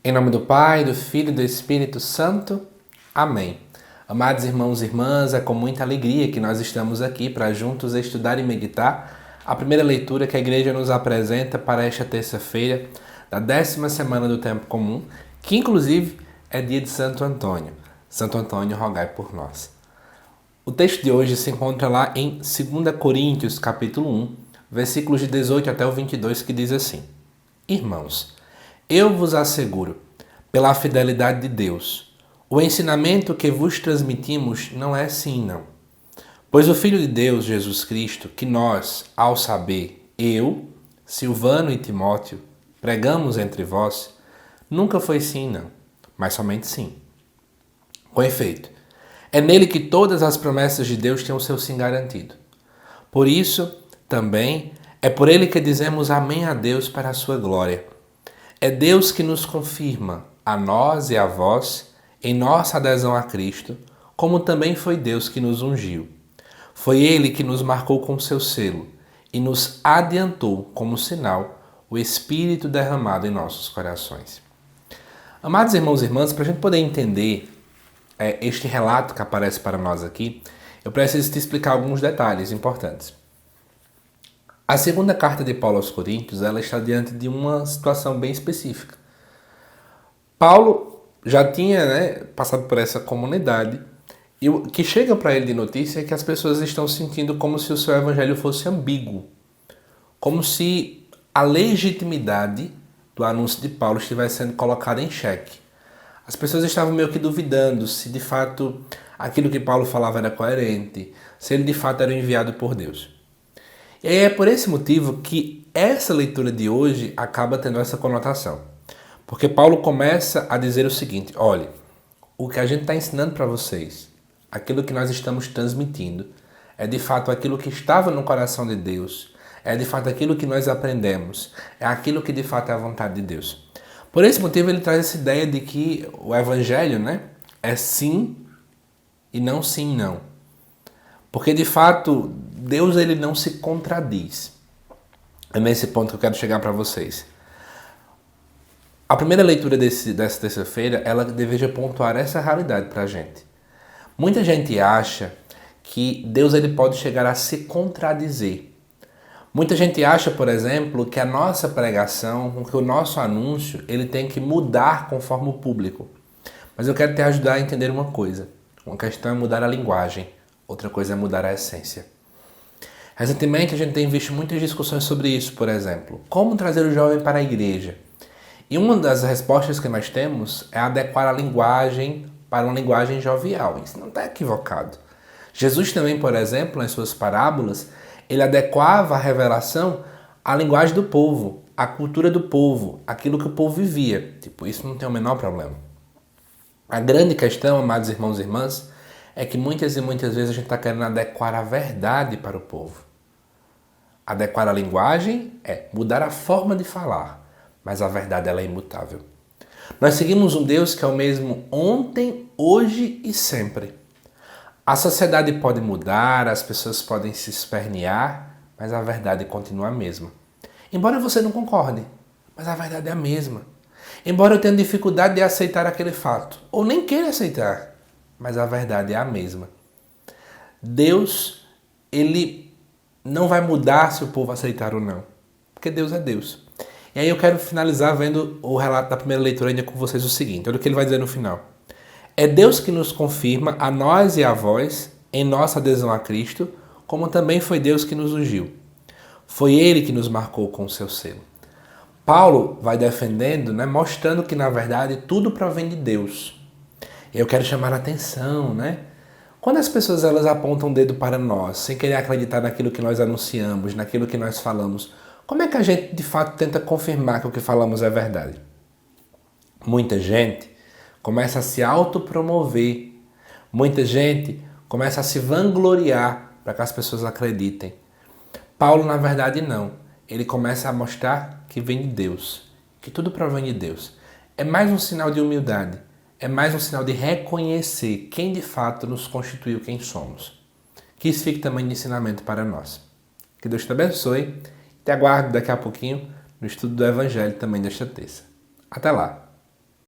Em nome do Pai, do Filho e do Espírito Santo. Amém. Amados irmãos e irmãs, é com muita alegria que nós estamos aqui para juntos estudar e meditar a primeira leitura que a Igreja nos apresenta para esta terça-feira da 10ª semana do Tempo Comum, que inclusive é dia de Santo Antônio. Santo Antônio, rogai por nós. O texto de hoje se encontra lá em 2 Coríntios, capítulo 1, versículos de 18 até o 22, que diz assim: Irmãos, eu vos asseguro, pela fidelidade de Deus, o ensinamento que vos transmitimos não é sim, não. Pois o Filho de Deus, Jesus Cristo, que nós, ao saber, eu, Silvano e Timóteo, pregamos entre vós, nunca foi sim, não, mas somente sim. Com efeito, é nele que todas as promessas de Deus têm o seu sim garantido. Por isso, também, é por ele que dizemos amém a Deus para a sua glória. É Deus que nos confirma, a nós e a vós, em nossa adesão a Cristo, como também foi Deus que nos ungiu. Foi Ele que nos marcou com seu selo e nos adiantou como sinal o Espírito derramado em nossos corações. Amados irmãos e irmãs, para a gente poder entender este relato que aparece para nós aqui, eu preciso te explicar alguns detalhes importantes. A segunda carta de Paulo aos Coríntios, ela está diante de uma situação bem específica. Paulo já tinha passado por essa comunidade e o que chega para ele de notícia é que as pessoas estão sentindo como se o seu evangelho fosse ambíguo, como se a legitimidade do anúncio de Paulo estivesse sendo colocada em xeque. As pessoas estavam meio que duvidando se de fato aquilo que Paulo falava era coerente, se ele de fato era enviado por Deus. E aí é por esse motivo que essa leitura de hoje acaba tendo essa conotação. Porque Paulo começa a dizer o seguinte: olha, o que a gente está ensinando para vocês, aquilo que nós estamos transmitindo, é de fato aquilo que estava no coração de Deus, é de fato aquilo que nós aprendemos, é aquilo que de fato é a vontade de Deus. Por esse motivo ele traz essa ideia de que o evangelho, é sim e não sim não. Porque de fato Deus ele não se contradiz. É nesse ponto que eu quero chegar para vocês. A primeira leitura dessa terça-feira, ela deveria pontuar essa realidade para a gente. Muita gente acha que Deus ele pode chegar a se contradizer. Muita gente acha, por exemplo, que a nossa pregação, que o nosso anúncio, ele tem que mudar conforme o público. Mas eu quero te ajudar a entender uma coisa. Uma questão é mudar a linguagem, outra coisa é mudar a essência. Recentemente a gente tem visto muitas discussões sobre isso, por exemplo. Como trazer o jovem para a igreja? E uma das respostas que nós temos é adequar a linguagem para uma linguagem jovial. Isso não está equivocado. Jesus também, por exemplo, nas suas parábolas, ele adequava a revelação à linguagem do povo, à cultura do povo, aquilo que o povo vivia. Isso não tem o menor problema. A grande questão, amados irmãos e irmãs, é que muitas e muitas vezes a gente está querendo adequar a verdade para o povo. Adequar a linguagem é mudar a forma de falar, mas a verdade ela é imutável. Nós seguimos um Deus que é o mesmo ontem, hoje e sempre. A sociedade pode mudar, as pessoas podem se espernear, mas a verdade continua a mesma. Embora você não concorde, mas a verdade é a mesma. Embora eu tenha dificuldade de aceitar aquele fato, ou nem queira aceitar, mas a verdade é a mesma. Deus, ele não vai mudar se o povo aceitar ou não, porque Deus é Deus. E aí eu quero finalizar vendo o relato da primeira leitura ainda com vocês o seguinte, olha o que ele vai dizer no final. É Deus que nos confirma a nós e a vós em nossa adesão a Cristo, como também foi Deus que nos ungiu. Foi Ele que nos marcou com o seu selo. Paulo vai defendendo, mostrando que na verdade tudo provém de Deus. Eu quero chamar a atenção, Quando as pessoas elas apontam o dedo para nós, sem querer acreditar naquilo que nós anunciamos, naquilo que nós falamos, como é que a gente de fato tenta confirmar que o que falamos é verdade? Muita gente começa a se autopromover, muita gente começa a se vangloriar para que as pessoas acreditem. Paulo, na verdade, não. Ele começa a mostrar que vem de Deus, que tudo provém de Deus. É mais um sinal de humildade. É mais um sinal de reconhecer quem de fato nos constituiu quem somos. Que isso fique também de ensinamento para nós. Que Deus te abençoe. Te aguardo daqui a pouquinho no estudo do Evangelho também desta terça. Até lá!